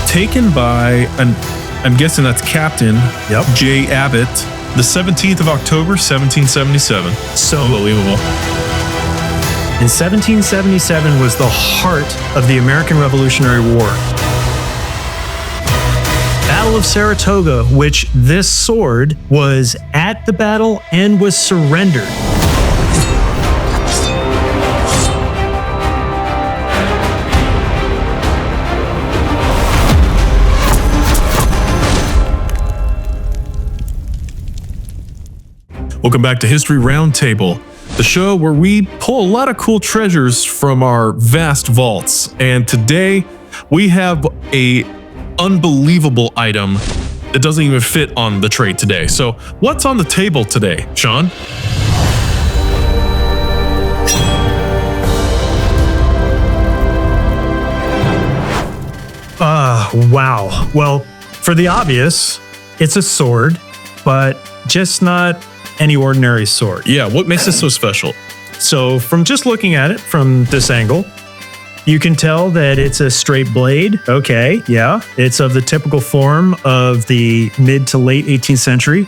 taken by I'm guessing that's Captain J. Abbott, the 17th of October, 1777. So Unbelievable. In 1777 was the heart of the American Revolutionary War. Battle of Saratoga, which this sword was at the battle and was surrendered. Welcome back to History Roundtable, the show where we pull a lot of cool treasures from our vast vaults. And today we have a unbelievable item that doesn't even fit on the tray today. So what's on the table today, Sean? Wow. Well, for the obvious, it's a sword, but just not any ordinary sword. Yeah, what makes this so special? So from just looking at it from this angle, you can tell that it's a straight blade. Okay, yeah. It's of the typical form of the mid to late 18th century.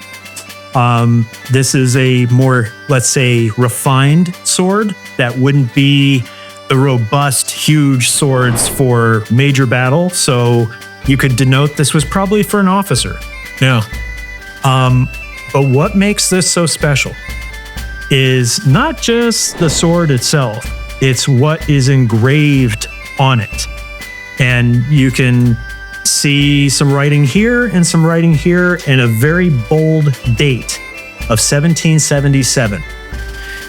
This is a more, let's say, refined sword that wouldn't be the robust, huge swords for major battle. So you could denote this was probably for an officer. Yeah. But what makes this so special is not just the sword itself, it's what is engraved on it. And you can see some writing here and some writing here and a very bold date of 1777.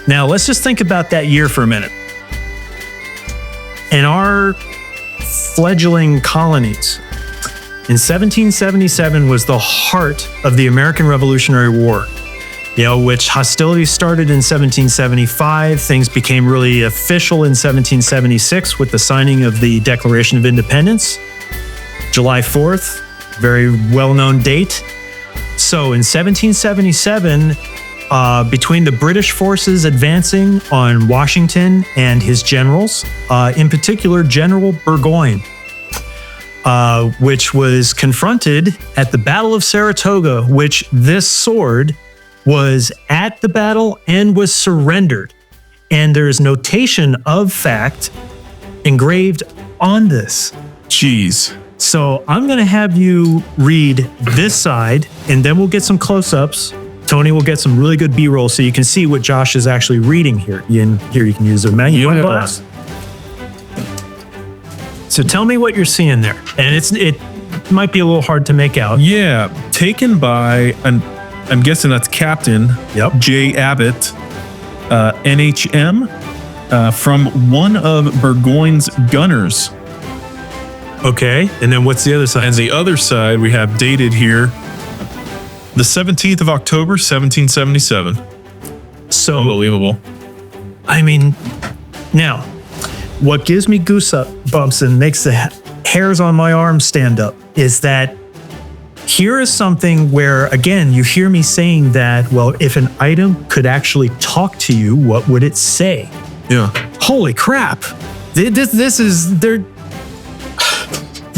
Now, let's just think about that year for a minute. In our fledgling colonies, in 1777 was the heart of the American Revolutionary War, which hostilities started in 1775. Things became really official in 1776 with the signing of the Declaration of Independence. July 4th, very well-known date. So in 1777, between the British forces advancing on Washington and his generals, in particular General Burgoyne, which was confronted at the Battle of Saratoga, which this sword was at the battle and was surrendered. And there is notation of fact engraved on this. Jeez. So I'm going to have you read this side, and then we'll get some close-ups. Tony will get some really good B-roll so you can see what Josh is actually reading here. Here you can use a magnifying glass. So tell me what you're seeing there. And it might be a little hard to make out. Yeah, taken by, I'm guessing that's Captain J. Abbott, NHM, from one of Burgoyne's gunners. Okay, and then what's the other side? And the other side we have dated here, the 17th of October, 1777. So unbelievable. I mean, now, what gives me goosebumps and makes the hairs on my arm stand up is that here is something where, again, you hear me saying that, well, if an item could actually talk to you, what would it say? Yeah. Holy crap. This is,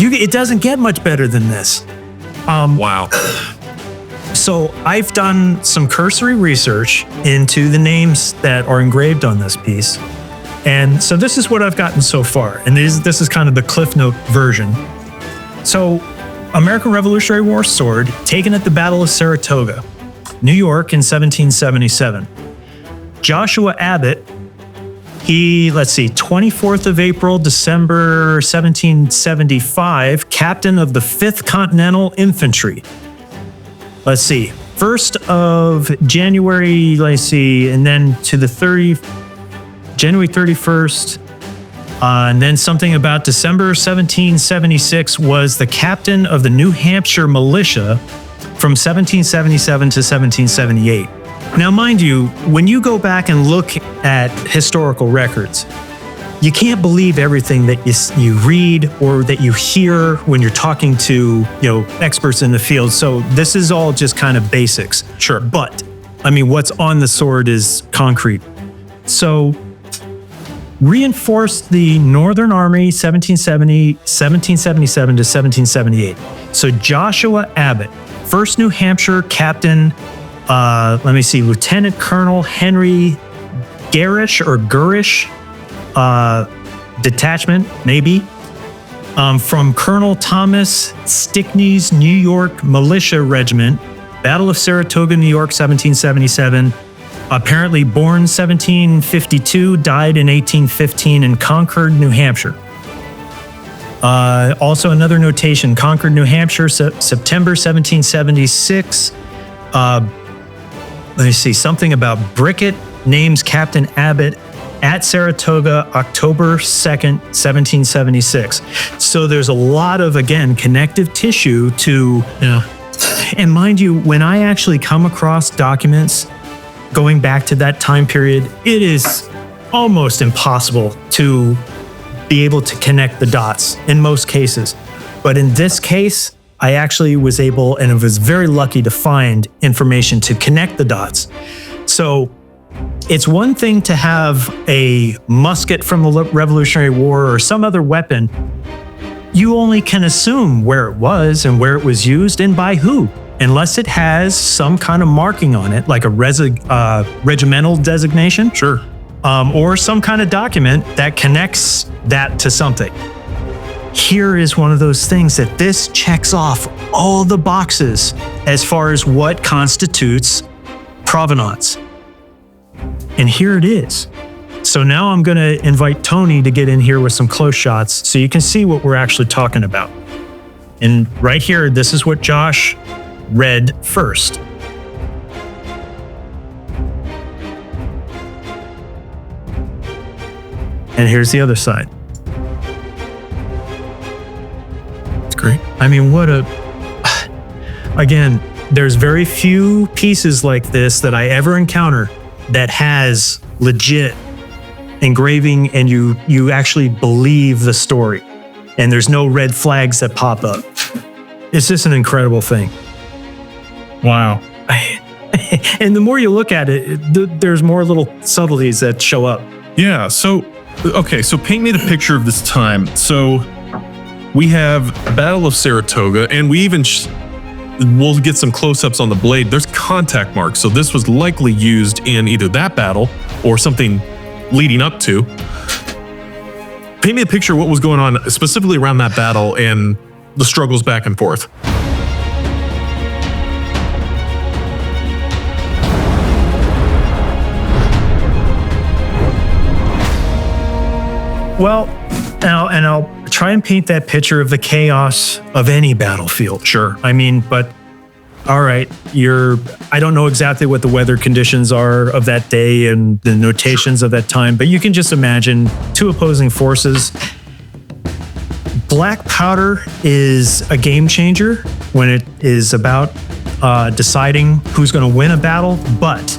it doesn't get much better than this. Wow. So I've done some cursory research into the names that are engraved on this piece. And so this is what I've gotten so far. And this is kind of the Cliff Note version. So American Revolutionary War sword taken at the Battle of Saratoga, New York in 1777. Joshua Abbott, 24th of April, December 1775, captain of the 5th Continental Infantry. 1st of January, and then to the January 31st, and then something about December 1776 was the captain of the New Hampshire Militia from 1777 to 1778. Now, mind you, when you go back and look at historical records, you can't believe everything that you read or that you hear when you're talking to, experts in the field. So this is all just kind of basics. Sure. But, what's on the sword is concrete. So reinforced the Northern Army 1777 to 1778. So Joshua Abbott, 1st New Hampshire Captain, Lieutenant Colonel Henry Gurish detachment, maybe, from Colonel Thomas Stickney's New York Militia Regiment, Battle of Saratoga, New York, 1777. Apparently born 1752, died in 1815 in Concord, New Hampshire. Also another notation, Concord, New Hampshire, September 1776. Something about Brickett names Captain Abbott at Saratoga, October 2nd, 1776. So there's a lot of, again, connective tissue to, and mind you, when I actually come across documents going back to that time period, it is almost impossible to be able to connect the dots in most cases. But in this case, I actually was able, and was very lucky to find information to connect the dots. So it's one thing to have a musket from the Revolutionary War or some other weapon. You only can assume where it was and where it was used and by who, unless it has some kind of marking on it, like a regimental designation. Sure. Or some kind of document that connects that to something. Here is one of those things that this checks off all the boxes as far as what constitutes provenance. And here it is. So now I'm going to invite Tony to get in here with some close shots so you can see what we're actually talking about. And right here, this is what Josh read first. And here's the other side. It's great. I mean, again, there's very few pieces like this that I ever encounter that has legit engraving and you actually believe the story. And there's no red flags that pop up. It's just an incredible thing. Wow. And the more you look at it, there's more little subtleties that show up. Yeah. So paint me the picture of this time. So we have Battle of Saratoga, and we even we'll get some close-ups on the blade. There's contact marks, so this was likely used in either that battle or something leading up to. Paint me a picture of what was going on specifically around that battle and the struggles back and forth. Well, I'll try and paint that picture of the chaos of any battlefield. Sure. I mean, but all right, I don't know exactly what the weather conditions are of that day and the notations of that time, but you can just imagine two opposing forces. Black powder is a game changer when it is about deciding who's going to win a battle. But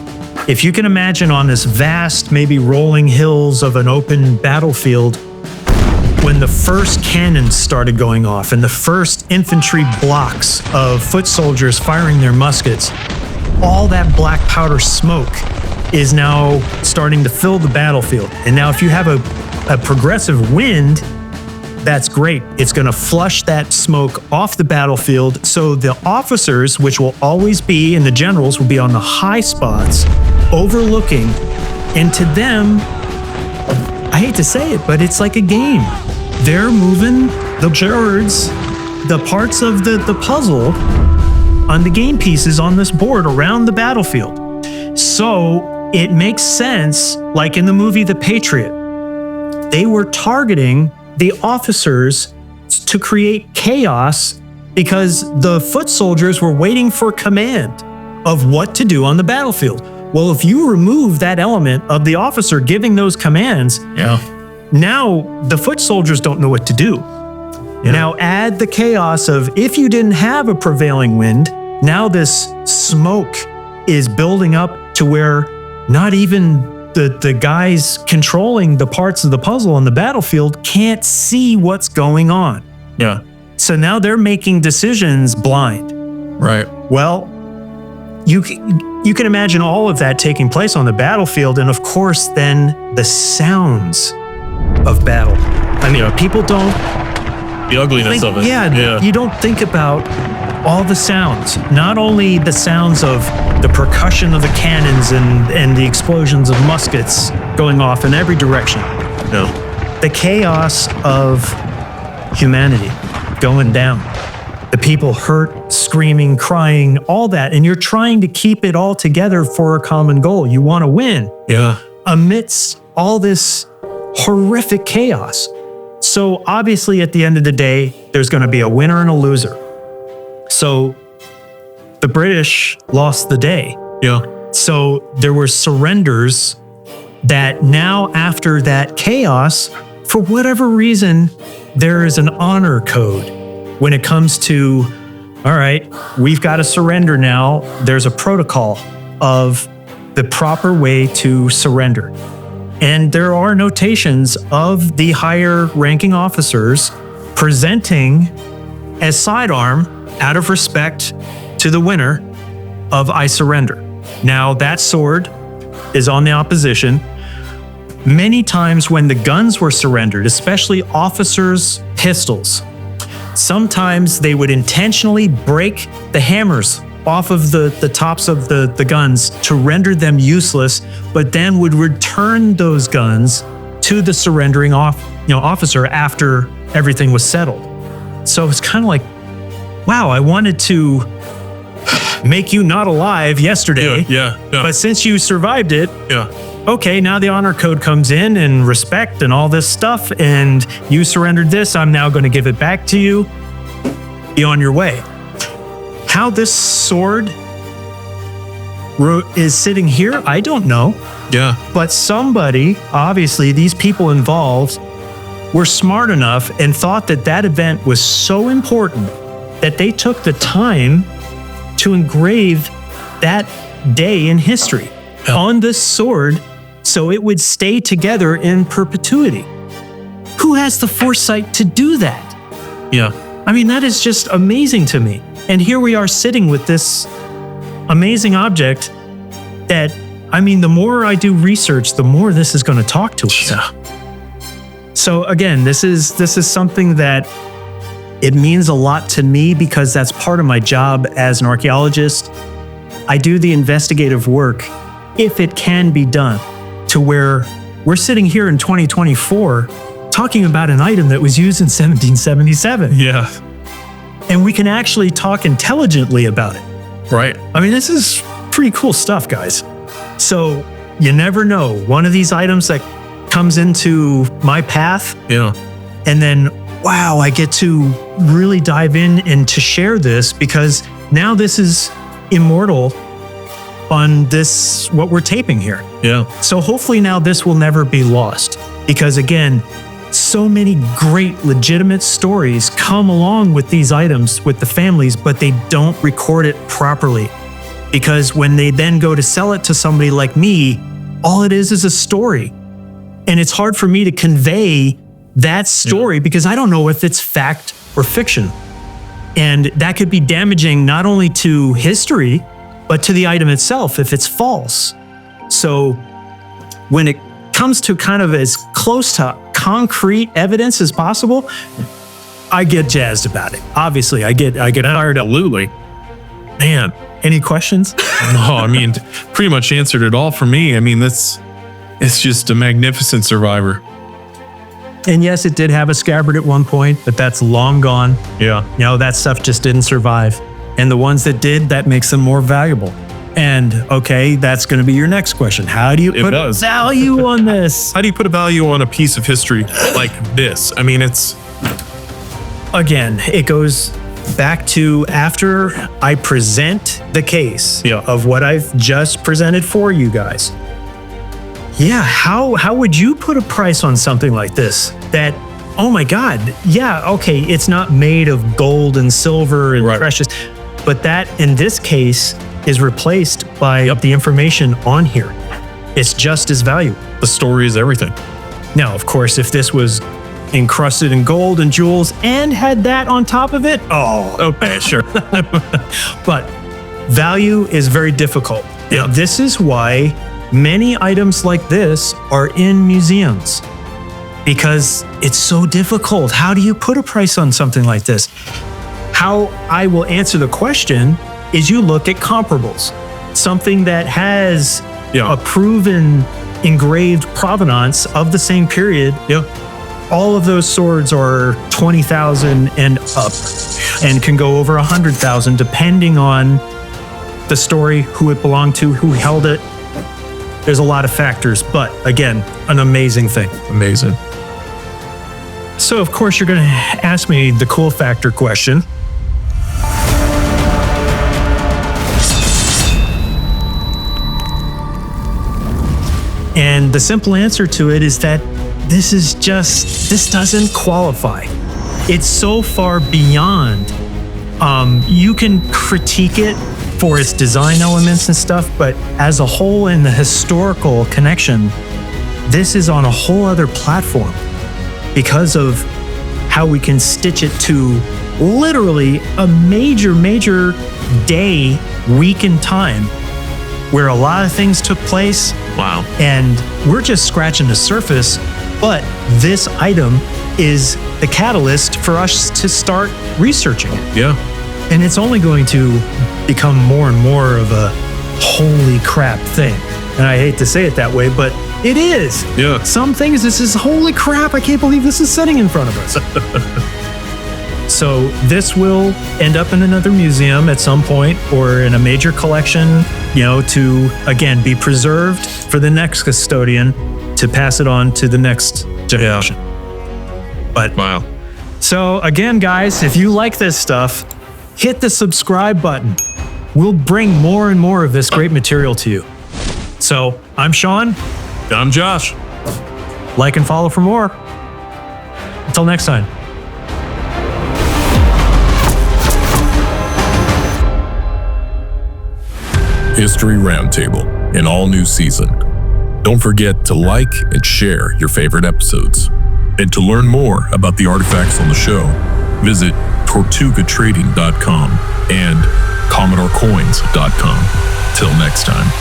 if you can imagine on this vast, maybe rolling hills of an open battlefield, when the first cannons started going off and the first infantry blocks of foot soldiers firing their muskets, all that black powder smoke is now starting to fill the battlefield. And now if you have a progressive wind, that's great. It's going to flush that smoke off the battlefield. So the officers, which will always be, and the generals will be on the high spots, overlooking. And to them, I hate to say it, but it's like a game. They're moving the boards, the parts of the puzzle on the game pieces on this board around the battlefield. So it makes sense, like in the movie The Patriot, they were targeting the officers to create chaos because the foot soldiers were waiting for command of what to do on the battlefield. Well, if you remove that element of the officer giving those commands, now the foot soldiers don't know what to do. Now add the chaos of if you didn't have a prevailing wind, now this smoke is building up to where not even the guys controlling the parts of the puzzle on the battlefield can't see what's going on. Yeah. So now they're making decisions blind. Right. Well, you can imagine all of that taking place on the battlefield. And of course, then the sounds of battle. I mean, people don't The ugliness think, of it. you don't think about all the sounds, not only the sounds of the percussion of the cannons and the explosions of muskets going off in every direction. No. The chaos of humanity going down. The people hurt, screaming, crying, all that. And you're trying to keep it all together for a common goal. You want to win Yeah. amidst all this horrific chaos. So obviously at the end of the day, there's going to be a winner and a loser. So the British lost the day. Yeah. So there were surrenders that now after that chaos, for whatever reason, there is an honor code when it comes to, all right, we've got to surrender now. There's a protocol of the proper way to surrender. And there are notations of the higher ranking officers presenting as sidearm out of respect to the winner of I surrender. Now that sword is on the opposition. Many times when the guns were surrendered, especially officers' pistols, sometimes they would intentionally break the hammers off of the tops of the guns to render them useless, but then would return those guns to the surrendering officer after everything was settled. So it's kind of like, wow, I wanted to make you not alive yesterday, Yeah. but since you survived it, Yeah. okay, now the honor code comes in and respect and all this stuff, and you surrendered this, I'm now going to give it back to you. Be on your way. How this sword is sitting here, I don't know. Yeah. But somebody, obviously these people involved, were smart enough and thought that that event was so important that they took the time to engrave that day in history on this sword so it would stay together in perpetuity. Who has the foresight to do that? Yeah. I mean, that is just amazing to me. And here we are sitting with this amazing object that, I mean, the more I do research, the more this is going to talk to us. Yeah. So again, this is something that it means a lot to me because that's part of my job as an archaeologist. I do the investigative work, if it can be done, to where we're sitting here in 2024 talking about an item that was used in 1777. Yeah. And we can actually talk intelligently about it. Right. I mean, this is pretty cool stuff, guys. So you never know. One of these items that comes into my path, Yeah. and then, wow, I get to really dive in and to share this because now this is immortal on this, what we're taping here. Yeah. So hopefully now this will never be lost because again, so many great legitimate stories come along with these items with the families, but they don't record it properly because when they then go to sell it to somebody like me, all it is a story. And it's hard for me to convey that story because I don't know if it's fact or fiction. And that could be damaging not only to history, but to the item itself if it's false. So when it comes to kind of as close to concrete evidence as possible, I get jazzed about it. Obviously, I get fired up. Absolutely. Man, any questions? No, I mean, pretty much answered it all for me. I mean, it's just a magnificent survivor. And yes, it did have a scabbard at one point, but that's long gone. Yeah. You know, that stuff just didn't survive. And the ones that did, that makes them more valuable. And okay, that's going to be your next question. How do you put a value on this? How do you put a value on a piece of history like this? I mean, it's... Again, it goes back to after I present the case of what I've just presented for you guys. Yeah, how would you put a price on something like this? That, oh my God, yeah, okay, it's not made of gold and silver and precious, but that in this case is replaced by the information on here. It's just as valuable. The story is everything. Now, of course, if this was encrusted in gold and jewels and had that on top of it, Okay, sure. but value is very difficult. Yeah. This is why many items like this are in museums. because it's so difficult. How do you put a price on something like this? How I will answer the question is you look at comparables. Something that has a proven engraved provenance of the same period. All of those swords are 20,000 and up and can go over 100,000 depending on the story, who it belonged to, who held it. There's a lot of factors, but again, an amazing thing. Amazing. So of course you're going to ask me the cool factor question. And the simple answer to it is that this doesn't qualify. It's so far beyond. You can critique it for its design elements and stuff, but as a whole in the historical connection, this is on a whole other platform because of how we can stitch it to literally a major day, week in time where a lot of things took place. Wow. And we're just scratching the surface, but this item is the catalyst for us to start researching it. Yeah. And it's only going to become more and more of a holy crap thing. And I hate to say it that way, but it is. Yeah. Some things, this is holy crap. I can't believe this is sitting in front of us. So this will end up in another museum at some point or in a major collection, to, again, be preserved for the next custodian to pass it on to the next generation. But wow. So again, guys, if you like this stuff, hit the subscribe button. We'll bring more and more of this great material to you. So I'm Sean. I'm Josh. Like and follow for more. Until next time. History Roundtable, an all-new season. Don't forget to like and share your favorite episodes. And to learn more about the artifacts on the show, visit tortugatrading.com and commodorecoins.com. Till next time.